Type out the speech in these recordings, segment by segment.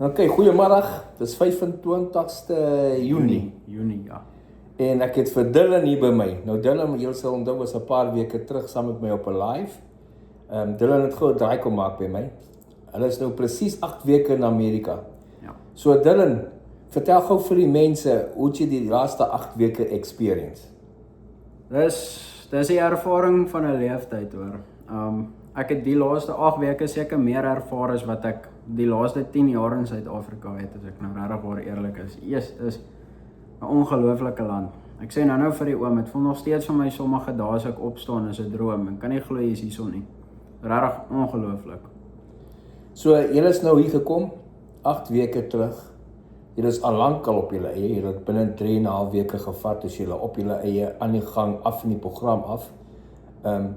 Okay, goeiemiddag. Dis 25ste Junie Junie, ja. en ek het vir Dylan hier by my. Nou Dylan, julle sal onthou, was 'n paar weke terug saam met my op 'n live. Dylan het gou 'n draai kom maak by my. Hulle is nou presies 8 weke in Amerika. Ja. So Dylan, vertel gou vir die mense hoe het jy die laaste 8 weke experience? Dis die ervaring van 'n leeftyd hoor. Ek het die laaste 8 weke seker meer ervaar as wat ek die laaste 10 jaar in Suid-Afrika het, as ek nou regtig waar eerlik is. Is 'n ongelooflike land. Ek sê nou vir die oom, het voel nog steeds vir my sommige dae as ek opstaan is 'n droom. Ek kan nie glo jy is hierson nie. Regtig ongelooflik. So julle is nou hier gekom 8 weke terug. Julle is al lankal op julle eie. Julle het binne 3,5 weke gevat as julle op julle eie aan die gang af in die program af.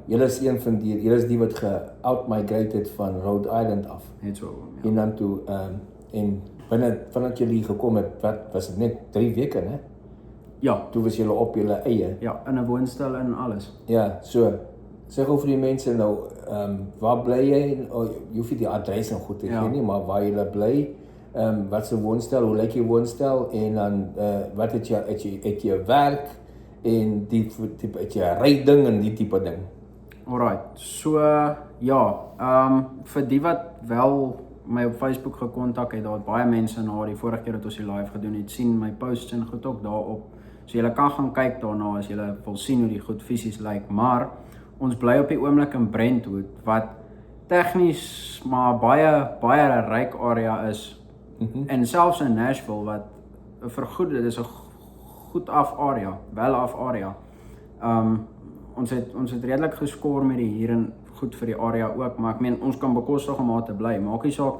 Julle is een van die, julle is die wat ge-out-migrated van Rhode Island af. Net so. Ja. En dan toe, en vanaf julle hier gekom het, wat was het net 3 weke, né? Ja. Toe was julle op julle eie. Ja, in 'n woonstel en alles. Ja, so, sê gou vir die mense nou, waar bly jy? Jy hoef nie die adres en goed te gee nie, maar waar julle bly, wat se woonstel, hoe lyk jy woonstel, en dan, wat het jy werk, en die tipe, het jy ryding en die tipe ding. Alright, so ja, vir die wat wel my op Facebook gekontak het, daar het baie mense na die vorige keer dat ons die live gedoen het, sien my posts en goed ook daarop. So julle kan gaan kyk daarna as julle wil sien hoe die goed fisies lyk, maar ons bly op die oomblik in Brentwood, wat tegnies maar baie ryk area is, en selfs in Nashville wat dit is 'n goed af area, wel af area. Ons het redelik geskoor met die hier en goed vir die area ook, maar ek meen ons kan bekostig om daar te bly. Maak nie saak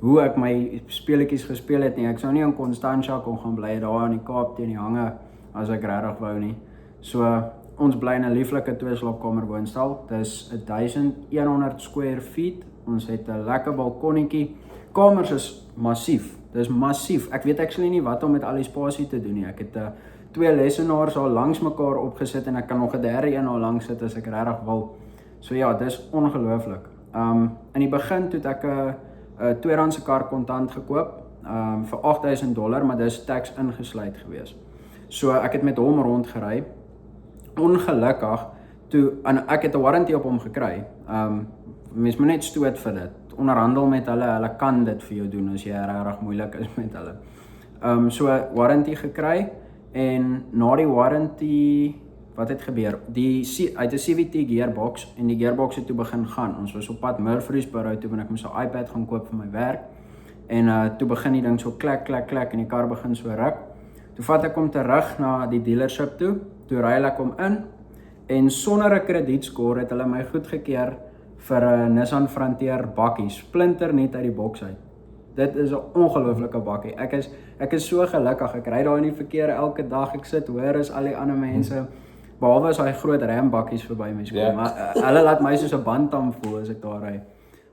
hoe ek my speletjies gespeel het nie. Ek sou nie in Constantia kon gaan bly daar in die Kaap teen die hange as ek regtig wou nie. So ons bly in 'n lieflike 2-slaapkamer woonstel. Dis 1100 square feet. Ons het 'n lekker balkonnetjie. Kamers is massief. Dis massief. Ek weet actually nie wat om met al die spasie te doen nie. Ek het 2 lesenaars al langs mekaar opgesit en ek kan nog 'n derde een al langs sit as ek regtig wil. So ja, dis ongelooflik. In die begin toe het ek 'n tweedehandse kar kontant gekoop, vir $8,000, maar dis tax ingesluit gewees. So ek het met hom rondgery. Ongelukkig toe ek het 'n warranty op hom gekry. Mens moet net stoot vir dit. Onderhandel met hulle kan dit vir jou doen as jy regtig moeilik is met hulle. So warranty gekry. En na die warranty, wat het gebeur? Hy het 'n CVT gearbox en die gearbox het toe begin gaan. Ons was op pad Murfreesboro toe en ek moes 'n iPad gaan koop vir my werk. En toe begin die ding so klek en die kar begin so ruk. Toe vat ek hom terug na die dealership toe ry ek hom in en sonder 'n kredietskor het hulle my goedgekeur vir 'n Nissan Frontier bakkie, splinter net uit die boks uit. Dit is 'n ongelooflike bakkie. Ek is so gelukkig. Ek ry daar in die verkeer elke dag. Ek sit hoor as al die ander mense, behalwe as daai groot rambakkies verby my kom. Maar hulle laat my soos 'n bantam voel as ek daar ry.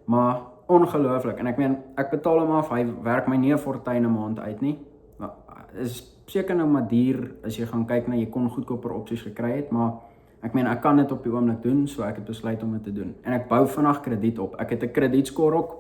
Maar ongelooflik. En ek meen, ek betaal hom af. Hy werk my nie 'n fortuin 'n maand uit nie. Maar is seker nou maar duur as jy gaan kyk na jy kon goedkoper opsies gekry het, maar ek meen ek kan dit op die oomblik doen, so ek het besluit om dit te doen. En ek bou vinnig krediet op. Ek het 'n kredietskor ook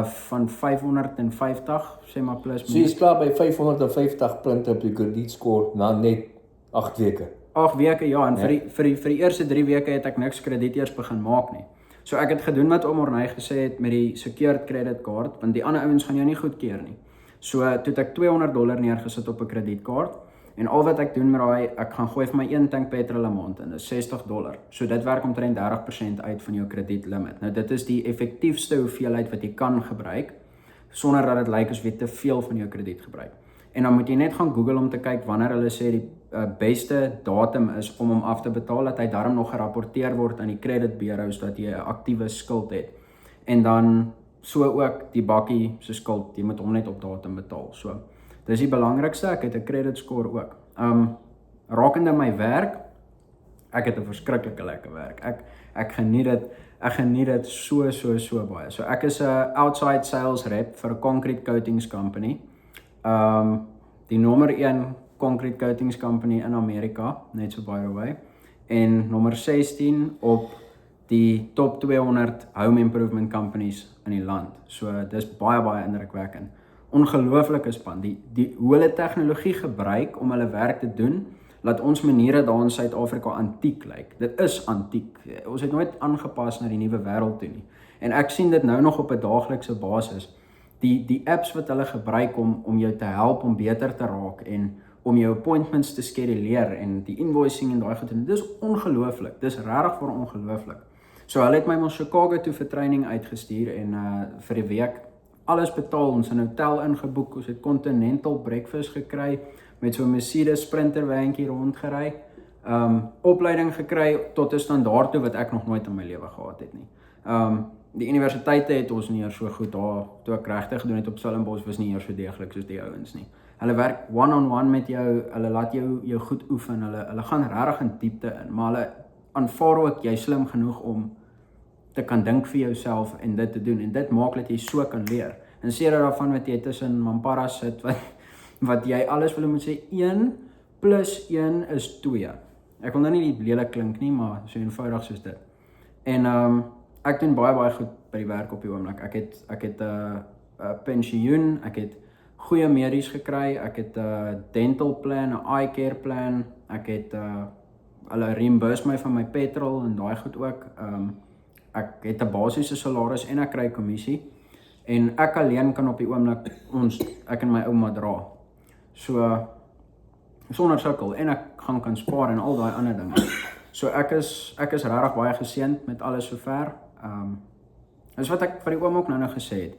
van 550, sê maar plus minus. So jy is klaar by 550 punte op die kredietskoor na net 8 weke. 8 weke, ja, en vir die eerste 3 weke het ek niks krediet eers begin maak nie. So ek het gedoen wat Oom Orney gesê het met die secured credit card, want die ander ouens gaan jou nie goedkeur nie. So toe het ek $200 neergesit op 'n kredietkaart. En al wat ek doen met daai, ek gaan gooi vir my 1 tank petrol 'n maand en dis $60. So dit werk omtrent 30% uit van jou kredietlimit. Nou dit is die effektiefste hoeveelheid wat jy kan gebruik sonder dat dit lyk asof jy te veel van jou krediet gebruik. En dan moet jy net gaan Google om te kyk wanneer hulle sê die beste datum is om hom af te betaal, dat hy daarom nog gerapporteer word aan die credit bureaus dat jy 'n aktiewe skuld het. En dan so ook die bakkie se skuld, jy moet hom net op datum betaal. So dis die belangrikste, ek het 'n credit score ook. Rakende my werk, ek het 'n verskriklike lekker werk. Ek geniet dit so baie. So ek is 'n outside sales rep vir 'n concrete coatings company. Die nommer 1 concrete coatings company in Amerika, net so by the way. En nommer 16 op die top 200 home improvement companies in die land. So dis baie indrukwekkend. ongelooflike span. Hoe hulle tegnologie gebruik om hulle werk te doen, laat ons maniere daar in Suid-Afrika antiek lyk. Dit is antiek. Ons het nooit aangepas na die nuwe wêreld toe nie. En ek sien dit nou nog op 'n daaglikse basis. Die apps wat hulle gebruik om jou te help om beter te raak en om jou appointments te skeduleer en die invoicing en daai goed te doen. Dis ongelooflik. Dis regtig vir ongelooflik. So hulle het my ons Chicago toe vir training uitgestuur en vir die week alles betaal, ons 'n hotel ingeboek, ons het continental breakfast gekry, met so 'n Mercedes Sprinter wagentjie rondgery, opleiding gekry tot 'n standaard toe wat ek nog nooit in my lewe gehad het nie. Die universiteite het ons nie eers so goed daar, toe ek regtig gedoen het op Stellenbosch, was nie eers so deeglik soos die ouens nie. Hulle werk one-on-one met jou, hulle laat jou goed oefen, hulle gaan regtig in diepte in, maar hulle aanvaar ook jy slim genoeg om te kan dink vir jouself en dit te doen, en dit maak dat jy so kan leer. En sê daarvan wat jy tussen Mampara sit, wat jy alles wil moet sê, 1 + 1 is 2. Ek wil nou nie lelik klink nie, maar so eenvoudig soos dit. En ek doen baie goed by die werk op die oomblik. Ek het 'n pensioen, ek het goeie medies gekry, ek het 'n dental plan, 'n eye care plan, ek het hulle reimburse my van my petrol en daai goed ook. Ek het 'n basiese salaris en ek kry kommissie. En ek alleen kan op die oomblik ek en my ouma dra. So sonder sukkel, en ek gaan kan spaar en al daai ander dinge. So ek is regtig baie geseënd met alles sover. Dis wat ek vir die oom ook nou gesê het.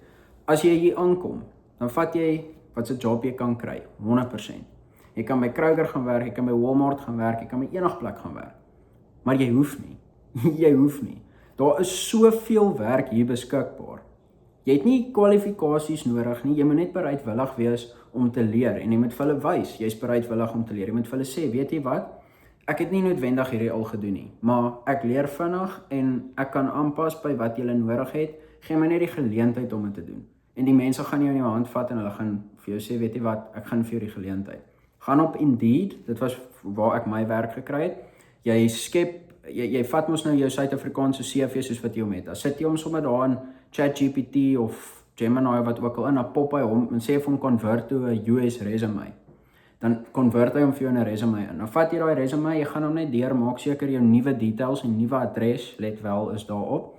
As jy hier aankom, dan vat jy wat 'n job jy kan kry, 100%. Jy kan by Kroger gaan werk, jy kan by Walmart gaan werk, jy kan by enige plek gaan werk. Maar jy hoef nie. Jy hoef nie. Daar is soveel werk hier beskikbaar. Jy het nie kwalifikasies nodig nie, jy moet net bereidwillig wees om te leer, en jy moet vir hulle wys, jy's bereidwillig om te leer. Jy moet vir hulle sê, weet jy wat, ek het nie noodwendig hierdie al gedoen nie, maar ek leer vinnig en ek kan aanpas by wat julle nodig het, gee my net die geleentheid om dit te doen. En die mense gaan jou in jou hand vat en hulle gaan vir jou sê, weet jy wat, ek gaan vir jou die geleentheid. Gaan op Indeed, dit was waar ek my werk gekry het, jy vat mos nou jou Suid-Afrikaanse CV soos wat jy hom het, dan sit jy hom sommer daar in ChatGPT of Gemini wat ook al in, dan pop hy hom en sê vir hom convert to 'n US resume. Dan convert hy hom vir jou in 'n resume in. Dan vat jy daai resume, jy gaan hom net deur, maak seker jou nuwe details en nuwe adres, let wel, is daarop,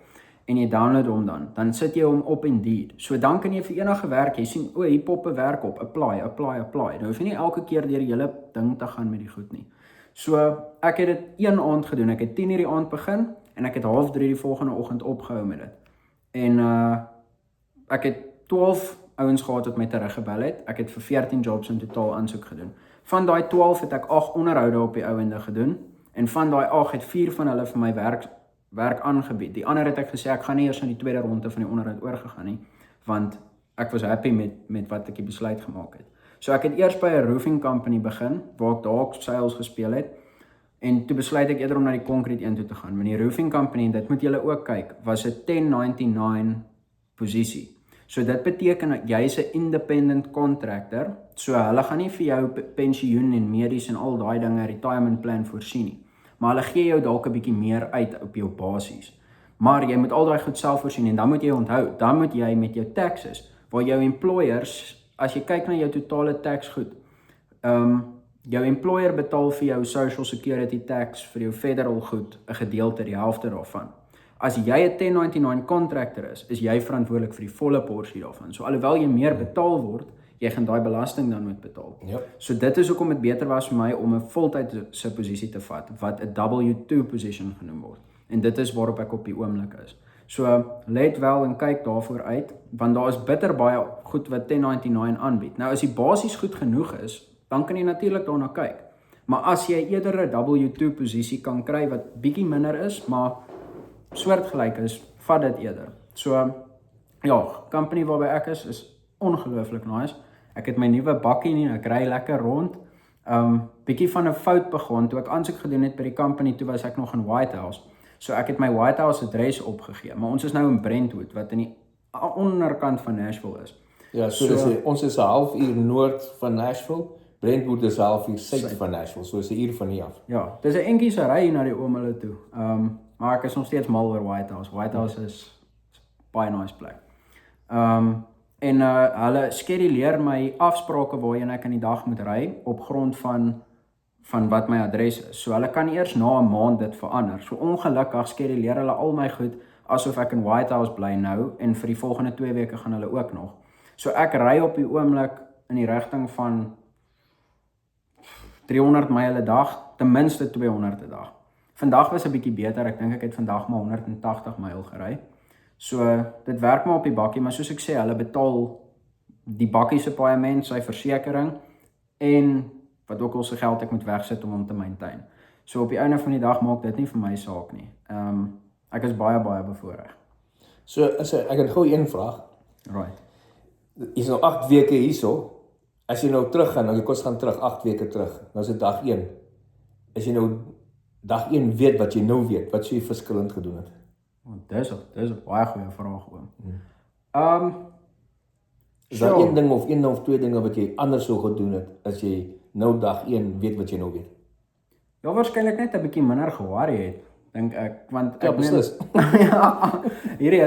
en jy download hom dan sit jy hom op Indeed. So dan kan jy vir enige werk, jy sien, hier pop 'n werk op, apply. Nou hoef jy nie elke keer deur die hele ding te gaan met die goed nie. So ek het dit een aand gedoen, ek het 10:00 die aand begin, en ek het 2:30 die volgende oggend opgehou met dit. En ek het 12 ouens gehad wat my teruggebel het. Ek het vir 14 jobs in totaal aansoek gedoen. Van daai 12 het ek 8 onderhoude op die ouende gedoen, en van daai 8 het 4 van hulle vir my werk aangebied. Die ander het ek gesê, ek gaan nie eers in die tweede ronde van die onderhoud oorgegaan nie, want ek was happy met wat ek die besluit gemaak het. So ek het eers by 'n roofing company begin, waar ek daar sales gespeel het, en toe besluit ek eerder om na die concrete een toe te gaan. Met die roofing company, dit moet julle ook kyk, was 'n 1099 posisie. So dit beteken dat jy is 'n independent contractor, so hulle gaan nie vir jou pensioen en medies en al daai dinge, retirement plan voorsien nie. Maar hulle gee jou dalk 'n bietjie meer uit op jou basies. Maar jy moet al daai goed self voorsien, en dan moet jy onthou, dan moet jy met jou taxes, waar jou employers, as jy kyk na jou totale tax goed, jou employer betaal vir jou social security tax, vir jou federal goed, 'n gedeelte, die helfte daarvan. As jy 'n 1099 contractor is jy verantwoordelik vir die volle porsie daarvan. So alhoewel jy meer betaal word, jy gaan daai belasting dan moet betaal. Yep. So dit is hoekom dit beter was vir my om 'n voltydse posisie te vat, wat 'n W2 position genoem word. En dit is waarop ek op die oomblik is. So let wel en kyk daarvoor uit, want daar is bitter baie goed wat 1099 aanbied. Nou as die basies goed genoeg is, dan kan jy natuurlik daarna kyk. Maar as jy eerder 'n W2 posisie kan kry wat bietjie minder is, maar soortgelyk is, vat dit eerder. So ja, company waarby ek is ongelooflik nice. Ek het my nuwe bakkie nie, ek ry lekker rond. Bietjie van 'n fout begon, toe ek aansoek gedoen het by die company, toe was ek nog in Whitehouse. So ek het my Whitehouse adres opgegee, maar ons is nou in Brentwood, wat in die onderkant van Nashville is. Ja, ons is 'n halfuur noord van Nashville, Brentwood is 'n halfuur suid van Nashville, so is 'n uur van hier af. Ja, dis 'n entjie se ry na die oom hulle toe. Maar ek is nog steeds mal oor Whitehouse. Whitehouse is baie nice plek. En hulle skeduleer my afsprake waarheen ek in die dag moet ry op grond van wat my adres is. So hulle kan eers na 'n maand dit verander. So ongelukkig skeduleer hulle al my goed asof ek in White House bly nou en vir die volgende 2 weke gaan hulle ook nog. So ek ry op die oomblik in die rigting van 300 myl 'n dag, ten minste 200 'n dag. Vandag was 'n bietjie beter. Ek dink ek het vandag maar 180 myl gery. So dit werk maar op die bakkie, maar soos ek sê, hulle betaal die bakkie se paaiement, sy versekering en wat ook al se geld ek moet wegsit om hom te maintain. So op die einde van die dag maak dit nie vir my saak nie. Ek is baie bevoordeel. So ek het gou een vraag. Right. Is nou 8 weke hierso. As jy nou terug gaan, nou jy kos gaan terug 8 weke terug. Nou is dit dag 1. As jy nou dag 1 weet wat jy nou weet, wat sou jy verskillend gedoen het? Dis 'n baie goeie vraag oom. Is daar een of twee dinge wat jy anders sou gedoen het as jy nou dag 1 weet wat jy nou weet? Ja, waarskynlik net 'n bietjie minder ge-worry het, dink ek, want Ja, beslis. ja, hierdie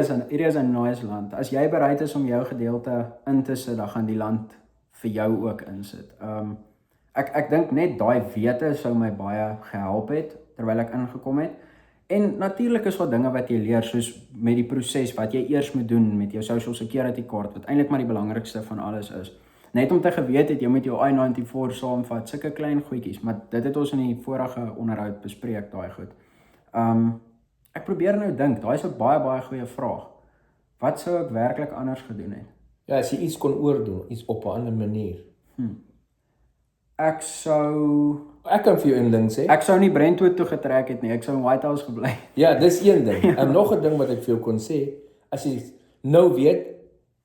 is 'n nice land. As jy bereid is om jou gedeelte in te sit, dan gaan die land vir jou ook insit. Ek dink net daai wete sou my baie gehelp het terwyl ek ingekom het. En natuurlik is daar dinge wat jy leer, soos met die proses wat jy eers moet doen met jou Social Security kaart, wat eintlik maar die belangrikste van alles is. Net om te geweet het, jy moet jou I-94 saamvat, sulke klein goedjies, maar dit het ons in die vorige onderhoud bespreek, daai goed. Ek probeer nou dink, daai is 'n baie goeie vraag. Wat sou ek werklik anders gedoen het? Ja, as jy iets kon oordoen, iets op 'n ander manier. Ek kan vir jou een ding sê. Ek sou nie Brentwood toe getrek het nie, ek sou in White House gebly. Ja, dis een ding. En nog 'n ding wat ek vir jou kon sê, as jy nou weet,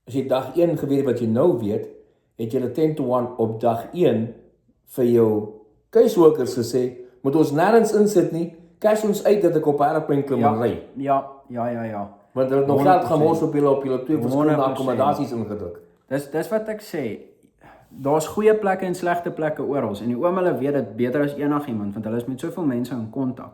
as jy dag 1 geweet wat jy nou weet, het jy 10-1 op dag 1 vir jou caseworkers gesê, moet ons nêrens insit nie, cash ons uit dat ek op 'n aeroplan klim en ry. Ja. Want hulle het nog geld gemors op julle 2 verskillende akkommodasies ingedruk. Dis wat ek sê. Daar's goeie plekke en slegte plekke oral en die oom hulle weet dit beter as enigiemand want hulle is met soveel mense in kontak.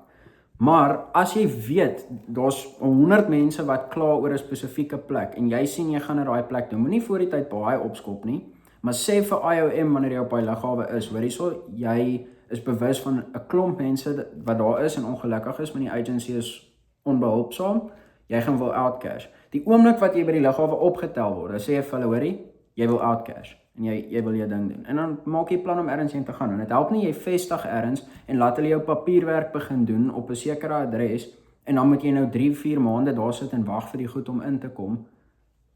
Maar as jy weet, daar's 100 mense wat kla oor 'n spesifieke plek en jy sien jy gaan na daai plek toe, moenie voor die tyd baie opskop nie, maar sê vir IOM wanneer jy op daai lughawe is, hoor hierso, jy is bewus van 'n klomp mense wat daar is en ongelukkig is, want die agency is onbehulpsaam, jy gaan wil outcash. Die oomblik wat jy by die lughawe opgetel word, dan sê jy vir hulle, hoorie, jy wil outcash. En jy wil jou ding doen. En dan maak jy plan om ergens heen te gaan. En dit help nie jy vestig ergens en laat hulle jou papierwerk begin doen op 'n sekere adres en dan moet jy nou 3-4 maande daar sit en wag vir die goed om in te kom.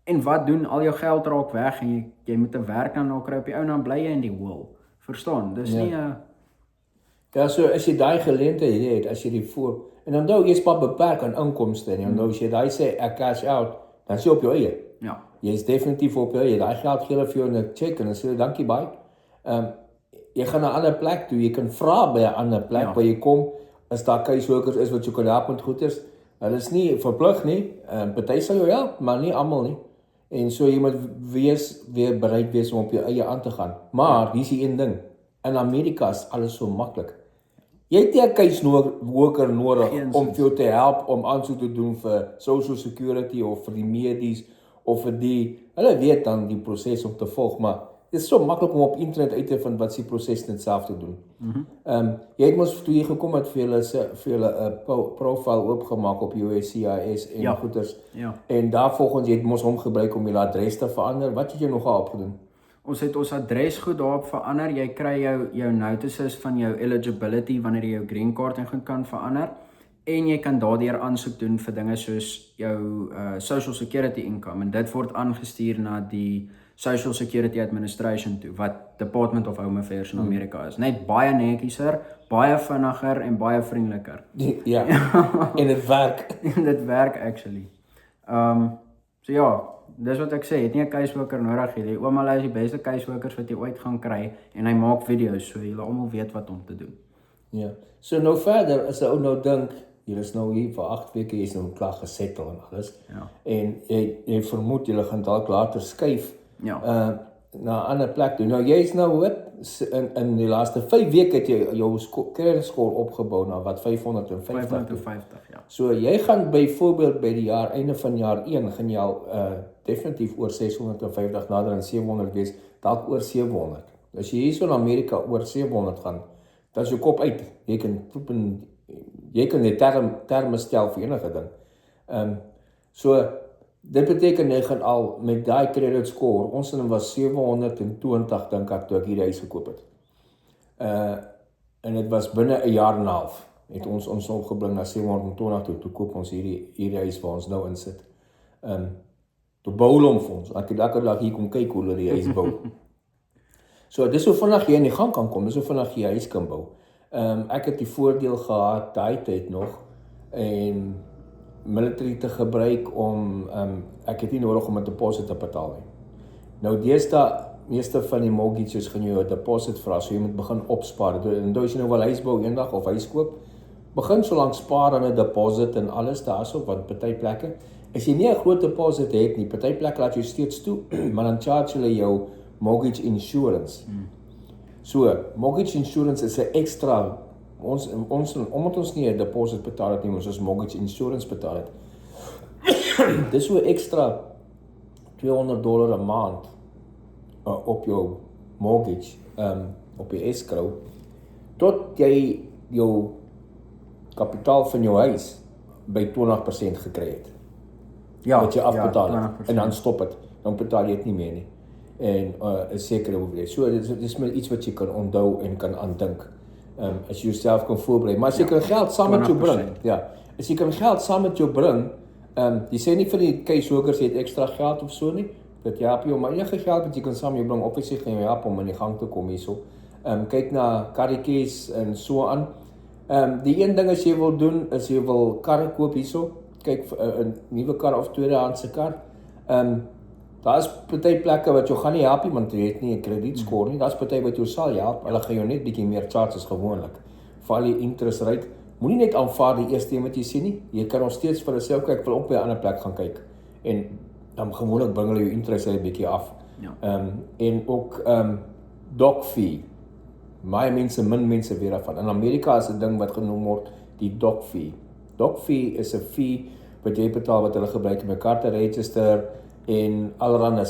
En wat doen? Al jou geld raak weg en jy moet 'n werk dan kry op die ou en dan bly jy in die hol. Verstaan? Dis nie 'n Ja, so as jy daai geleentheid het, as jy die voor en onthou jy's pas beperk aan inkomste en onthou as jy daai sê ek cash out, dan sê op jou eie. Ja. Jy is definitief op jou eie. Daai geld gee hulle vir jou in 'n check en dan sê hulle dankie baie. Jy gaan na 'n ander plek toe, jy kan vra by 'n ander plek waar jy kom, as daar caseworkers is wat jou kan help met goeders. Hulle is nie verplig nie. Party sal jou help, maar nie almal nie. En so jy moet weer bereid wees om op jou eie aan te gaan. Maar hier's die een ding. In Amerika is alles so maklik. Jy het nie 'n caseworker nodig om vir jou te help om aansoek te doen vir Social Security of vir die medies of vir die, hulle weet dan die proses om te volg, maar dit is so maklik om op internet uit te vind wat die proses net self te doen. Jy het mos toe jy gekom het vir julle 'n profiel oopgemaak op USCIS en goeders. Ja. En daarvolgens jy het mos hom gebruik om jou adres te verander. Wat het jy nog opgedoen? Ons het ons adres goed daarop verander. Jy kry jou notices van jou eligibility wanneer jy jou green card en goed kan verander. En jy kan daardeur aansoek doen vir dinge soos jou Social Security income en dit word aangestuur na die Social Security Administration toe, wat Department of Home Affairs in Amerika is. Net baie netjieser, baie vinniger en baie vriendeliker. Ja, en dit werk. Dit werk actually. So ja, dis wat ek sê, het nie 'n caseworker nodig nie. Die ouma is die beste caseworkers wat jy ooit gaan kry en hy maak video's so julle almal weet wat om te doen. Ja. So nou verder, as 'n ou nou dink, jy is nou hier vir 8 weke, jy is nou klaar gesettel en alles. Ja. En jy vermoed jy gaan dalk later skuif. Ja. na 'n ander plek toe. Nou jy's nou wat in die laaste 5 weke het jy jou credit score opgebou na wat 550. 550, ja. So jy gaan byvoorbeeld by die einde van jaar 1 gaan jy al definitief oor 650 nader aan 700 wees, dalk oor 700. As jy hierso in Amerika oor 700 gaan, dan is jou kop uit. Jy kan die terme stel vir enige ding. So dit beteken jy gaan al met daai credit score, ons was 720 dink ek toe ek hierdie huis gekoop het. En dit was binne 'n jaar en 'n half het ons opgebring na 720 toe koop ons hierdie huis waar ons nou in sit. Toe bou hulle hom vir ons. Ek het elke dag hier kom kyk hoe hulle die huis bou. So dis hoe vinnig jy in die gang kan kom, dis hoe vinnig jy huis kan bou. Ek het die voordeel gehad daai tyd nog en military te gebruik om ek het nie nodig om 'n deposit te betaal nie. Nou deesdae meeste van die mortgages gaan jou 'n deposit vra, so jy moet begin opspaar. En as jy nou wil huis bou eendag of huis koop, begin so lank spaar aan 'n deposit en alles daarso, want party plekke as jy nie 'n groot deposit het nie, party plekke laat jou steeds toe, maar dan charge hulle jou mortgage insurance. So, mortgage insurance is 'n ekstra omdat ons nie 'n deposit betaal het nie, ons mortgage insurance betaal het. Dis so ekstra $200 'n maand op jou mortgage, op die escrow, tot jy jou kapitaal van jou huis by 20% gekry het. Ja, wat jy afbetaal ja, het. En dan stop het. Dan betaal jy dit nie meer nie. En 'n sekere hoeveelheid. So dit is maar iets wat jy kan onthou en kan aandink. As jy jouself kan voorberei. Maar as jy kan geld saam met jou bring. Ja. As jy kan geld saam met jou bring, jy sê nie vir die keisokers jy het ekstra geld of so nie. Dat jy help jou maar enige geld wat jy kan saam met jou bring, obviously gaan jy help om in die gang te kom hierso. Kyk na karretjies en so aan. Die een ding as jy wil doen, is jy wil karre koop hierso. Kyk vir 'n nuwe kar of tweedehandse kar. Daar is party plekke wat jou gaan nie help nie, want jy het nie 'n kredietscore nie. Daar's party wat jou sal help. Hulle gaan jou net bietjie meer charge as gewoonlik. Val die interest rate. Moenie net aanvaar die eerste een wat jy sien nie. Jy kan nog steeds vir jouself kyk, wil op by 'n ander plek gaan kyk. En dan gewoonlik bring hulle jou interest rate bietjie af. Ja. En ook doc fee. Min mense weet daarvan. In Amerika is 'n ding wat genoem word die doc fee. Doc fee is 'n fee wat jy betaal wat hulle gebruik om 'n kar te register en allerhande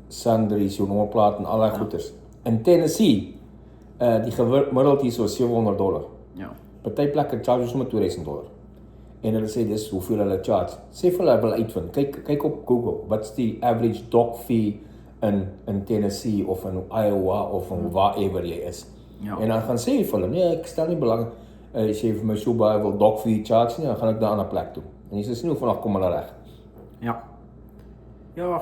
sundries, jou nommerplaat en allerlei goeders. In Tennessee, die gemiddeld hier so $700. Ja. Party plekke charge ons sommer $2000. En hulle sê dis hoeveel hulle charge. Sê vir hulle wil uitvind. Kyk op Google, wat's die average doc fee in Tennessee of in Iowa of in waarever jy is. Ja. En dan gaan sê jy vir hulle, nee, ek stel nie belang as jy vir my so baie wil doc fee charge nie, dan gaan ek na 'n ander plek toe. En jy sê nie hoe vanaf kom hulle reg. Ja. Ja,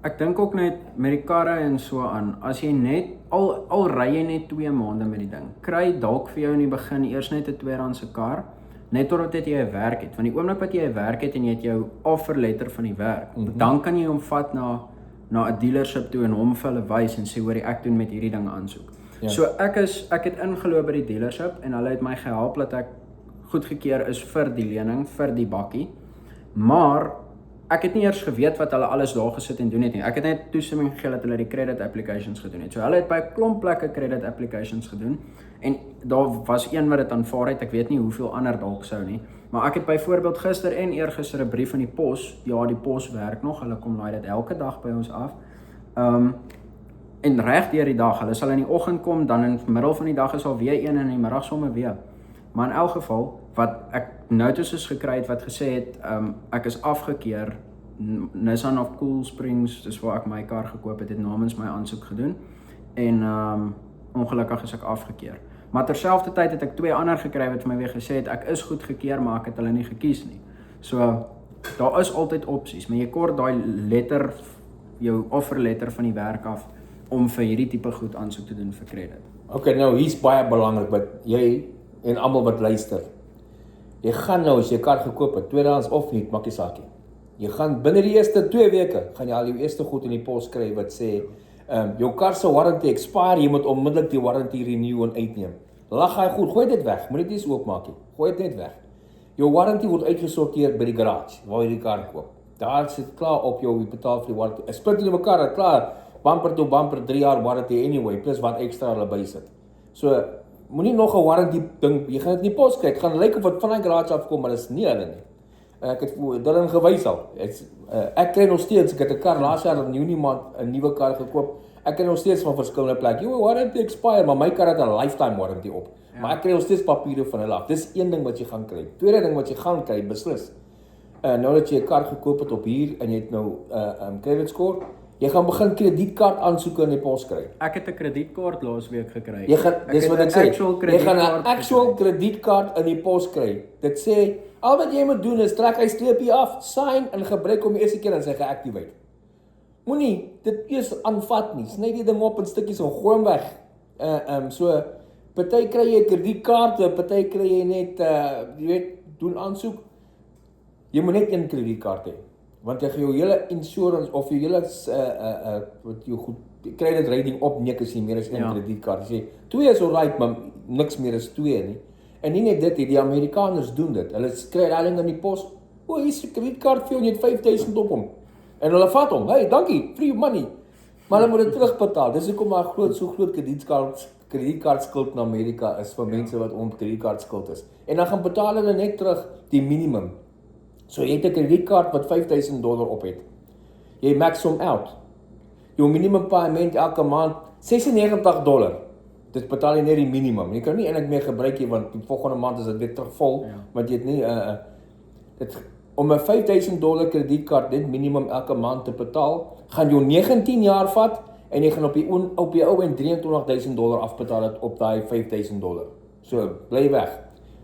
ek dink ook net met die karre en so aan, as jy net, al ry jy net 2 maande met die ding, kry dalk vir jou in die begin eers net 'n tweedehandse kar, net totdat jy 'n werk het. Want die oomblik wat jy 'n werk het en jy het jou offer letter van die werk, dan kan jy hom vat na 'n dealership toe en hom vir hulle wys en sê hoor ek doen met hierdie ding aansoek. Ja. So ek het ingeloop by die dealership en hulle het my gehelp dat ek goedgekeur is vir die lening, vir die bakkie. Maar ek het nie eers geweet wat hulle alles daar gesit en doen het nie. Ek het net toestemming gegee dat hulle die credit applications gedoen het. So hulle het by 'n klomp plekke credit applications gedoen en daar was een wat dit aanvaar het. Ek weet nie hoeveel ander dalk sou nie. Maar ek het byvoorbeeld gister en eergister 'n brief van die pos. Ja, die pos werk nog. Hulle kom laai dit elke dag by ons af. En reg deur die dag. Hulle sal in die oggend kom, dan in die middel van die dag is al weer een en in die middag sommer weer. Maar in elk geval wat ek notices gekry het wat gesê het, ek is afgekeur. Nissan of Cool Springs, dis waar ek my kar gekoop het namens my aansoek gedoen en ongelukkig is ek afgekeur. Maar terselfdertyd het ek 2 ander gekry wat vir my weer gesê het ek is goedgekeur, maar ek het hulle nie gekies nie. So daar is altyd opsies, maar jy kort daai letter, jou offerletter van die werk af om vir hierdie tipe goed aansoek te doen vir krediet. Okay, nou hier's baie belangrik wat jy en almal wat luister. Jy gaan nou as jy 'n kar gekoop het, tweedehands of nie, maak nie saak nie. Jy gaan binne die eerste 2 weke gaan jy al jou eerste goed in die pos kry wat sê jou kar se warranty expire, jy moet onmiddellik die warranty renew en uitneem. Lag hy goed, gooi dit weg, moenie dit oopmaak nie. Gooi dit net weg. Jou warranty word uitgesorteer by die garage waar jy die kar koop. Daar sit klaar op jou, jy betaal vir die warranty. 'n Splinter nuwe kar, klaar. bumper to bumper 3 jaar warranty anyway, plus wat ekstra hulle bysit. So, moenie nog 'n warranty ding, jy gaan dit in die pos kyk, gaan lyk of wat van die garage afkom, maar dis nie hulle nie. Ek het dit in gewys al. Ek kry nog steeds, ek het 'n kar laas jaar in Junie maand 'n nuwe kar gekoop. Ek kry nog steeds van verskillende plekke. Jou warranty expire, maar my kar het 'n lifetime warranty op. Ja. Maar ek kry nog steeds papiere van hulle af. Dis een ding wat jy gaan kry. Tweede ding wat jy gaan kry, beslis. Nou dat jy 'n kar gekoop het op hier en jy het nou credit score, jy gaan begin kredietkaart aansoeke in die pos kry. Ek het 'n kredietkaart laasweek gekry. Jy gaan dis wat ek sê. Jy gaan 'n actual kredietkaart in die pos kry. Dit sê al wat jy moet doen is trek hy streepie af, sign en gebruik hom die eerste keer en sy geactivate. Moenie dit eers aanvat nie. Sny die ding op in stukkies en gooi hom weg. So party kry jy kredietkaarte, party kry jy net jy weet doen aansoek. Jy moet net een kredietkaart hê. Want jy gaan jou hele insurance of jou hele wat jou goed credit rating opneek as jy meer as een kredietkaart. Jy sê 2 is alright, maar niks meer as 2 nie. En nie net dit nie, die Amerikaners doen dit. Hulle kry daai ding in die pos. O, hier is 'n kredietkaart vir jou en jy het 5000 op hom. En hulle vat hom. Hey, dankie, free money. Maar hulle moet dit terugbetaal. Dis hoekom maar so groot kredietkaart skuld in Amerika is vir mense wat om kredietkaart skuld is. En dan gaan betaal hulle net terug die minimum. So jy het 'n kredietkaart wat $5,000 op het. Jy max hom out. Jou minimum payment elke maand $96. Dit betaal jy net die minimum. Jy kan nie eintlik meer gebruik nie want die volgende maand is dit weer terugvol, want jy het nie om 'n $5,000 kredietkaart net minimum elke maand te betaal, gaan jou 19 jaar vat en jy gaan op die ou en $23,000 afbetaal het op daai $5,000. So, bly weg.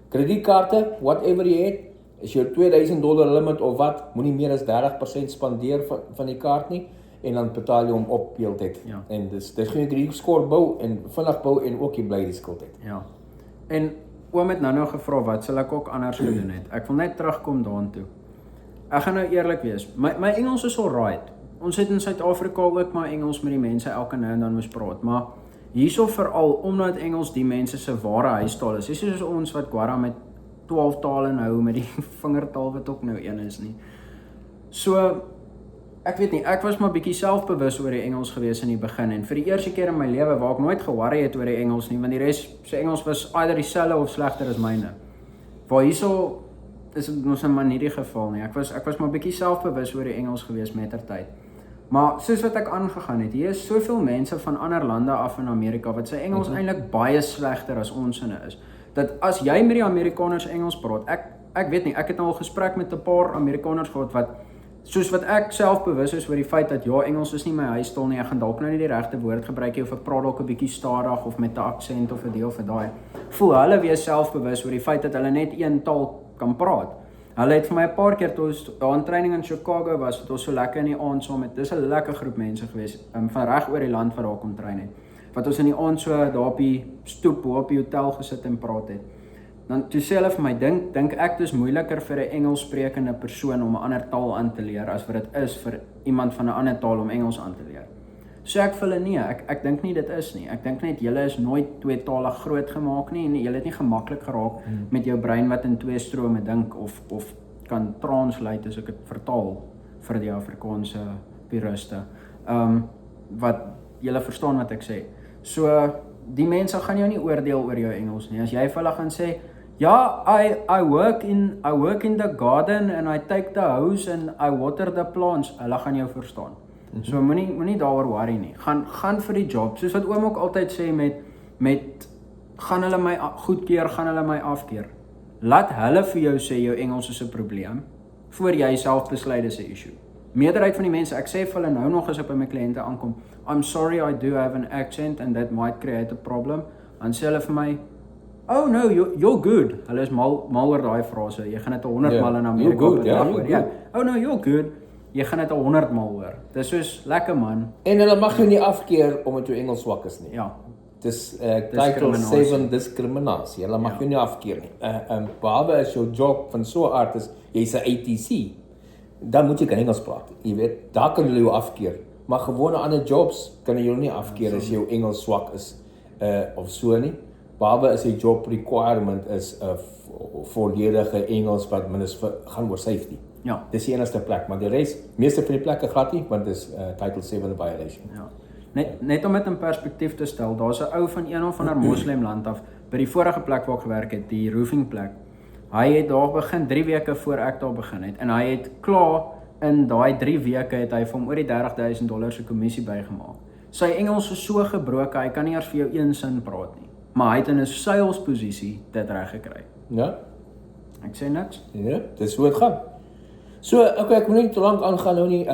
Kredietkaarte, whatever jy het, is jou $2,000 limit of wat, moenie meer as 30% spandeer van die kaart nie en dan betaal jy hom op heeltyd. Ja. En dis gaan jy krediet score bou en vinnig bou en ook jy bly die skuld het. Ja. En oom het nou gevra wat sal ek ook anders gedoen het. Ek wil net terugkom daartoe. Ek gaan nou eerlik wees. My Engels is alright. Ons het in Suid-Afrika ook maar Engels met die mense elke nou en dan moes praat, maar hierso veral omdat Engels die mense se ware huistaal is. Dis soos ons wat Guara met 12 tale nou met die vingertaal wat ook nou een is nie. So ek weet nie, ek was maar bietjie selfbewus oor die Engels gewees in die begin en vir die eerste keer in my lewe waar ek nooit ge-worry het oor die Engels nie, want die res se Engels was either dieselfde of slegter as myne. Waar hierso is dit mos maar nie die geval nie. Ek was maar bietjie selfbewus oor die Engels gewees mettertyd. Maar soos wat ek aangegaan het, hier is soveel mense van ander lande af in Amerika wat sy Engels eintlik baie slegter as ons in is. Dat as jy met die Amerikaners Engels praat, ek weet nie, ek het nou al gesprek met 'n paar Amerikaners gehad wat soos wat ek self bewus is oor die feit dat ja, Engels is nie my huistaal nie, ek gaan dalk nou nie die regte woord gebruik nie of ek praat dalk 'n bietjie stadig of met 'n aksent of 'n deel van daai. Voel hulle weer selfbewus oor die feit dat hulle net een taal kan praat. Hulle het vir my 'n paar keer toe ons daar in training in Chicago was, wat ons so lekker in die aand saam met, dis 'n lekker groep mense gewees, van reg oor die land wat daar kom train het. Wat ons in die aand so daar op die stoep op die hotel gesit en praat het. Dan toe sê hulle vir my, dink ek dis moeiliker vir 'n Engels sprekende persoon om 'n ander taal aan te leer as wat dit is vir iemand van 'n ander taal om Engels aan te leer. So ek vir hulle nee, ek dink nie dit is nie. Ek dink net julle is nooit tweetalig groot gemaak nie en julle het nie gemaklik geraak met jou brein wat in twee strome dink of kan translate as ek dit vertaal vir die Afrikaanse puriste. Wat julle verstaan wat ek sê. So die mense gaan jou nie oordeel oor jou Engels nie. As jy vir hulle gaan sê, ja, I work in the garden and I take the hose and I water the plants, hulle gaan jou verstaan. So moenie daaroor worry nie. Gaan vir die job. Soos wat oom ook altyd sê met gaan hulle my goedkeur, gaan hulle my afkeer. Laat hulle vir jou sê jou Engels is 'n probleem voor jy self besluit dis 'n issue. Meerderheid van die mense, ek sê vir hulle nou nog as ek by my kliënte aankom, I'm sorry I do have an accent and that might create a problem. Dan sê hulle vir my, oh no, you're good. Hulle is mal oor daai frase. Jy gaan dit 100 mal in Amerika hoor. Ja. Oh no, you're good. Jy gaan dit 100 mal hoor. Dis soos lekker man. En hulle mag jou nie afkeer omdat jou Engels swak is nie. Ja. Dis Title 7 diskriminasie. Hulle mag jou nie afkeer nie. Behalwe as jou job van so 'n aard is, jy's 'n ATC. Dan moet jy kan Engels praat. Jy weet, daar kan hulle jou afkeer. Maar gewone ander jobs kan jy jou nie afkeer as jou Engels swak is of so nie. Behalwe as die job requirement is 'n volledige Engels wat gaan oor safety. Ja. Dis die enigste plek, maar die res, meeste van die plekke glad nie, want dis Title 7 violation. Ja. Net om dit in perspektief te stel, daar's 'n ou van een of ander moslemland af by die vorige plek waar ek gewerk het, die roofing plek. Hy het daar begin 3 weke voor ek daar begin het en hy het klaar in daai 3 weke het hy vir hom oor die $30,000 se kommissie bygemaak. Sy Engels is so gebroken, hy kan nie eers vir jou een sin praat nie. Maar hy het in 'n salesposisie dit reg gekry. Ja. Ek sê niks. Ja, dis hoe dit gaan. So, okay, ek moet nie te lank aangaan nou nie.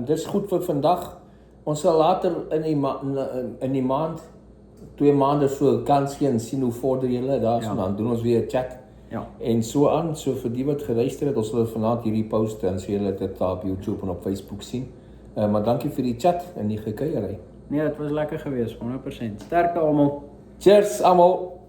Dis goed vir vandag. Ons sal later in die maand 2 maande so kans gee en sien hoe vorder julle daar so, dan doen ons weer 'n chat. Ja. En so aan, so vir die wat geluister het, ons sal vanaand hierdie post en so julle dit op YouTube en op Facebook sien. Maar dankie vir die chat en die gekuierery. Nee, dit was lekker geweest, 100%. Sterkte almal. Cheers almal.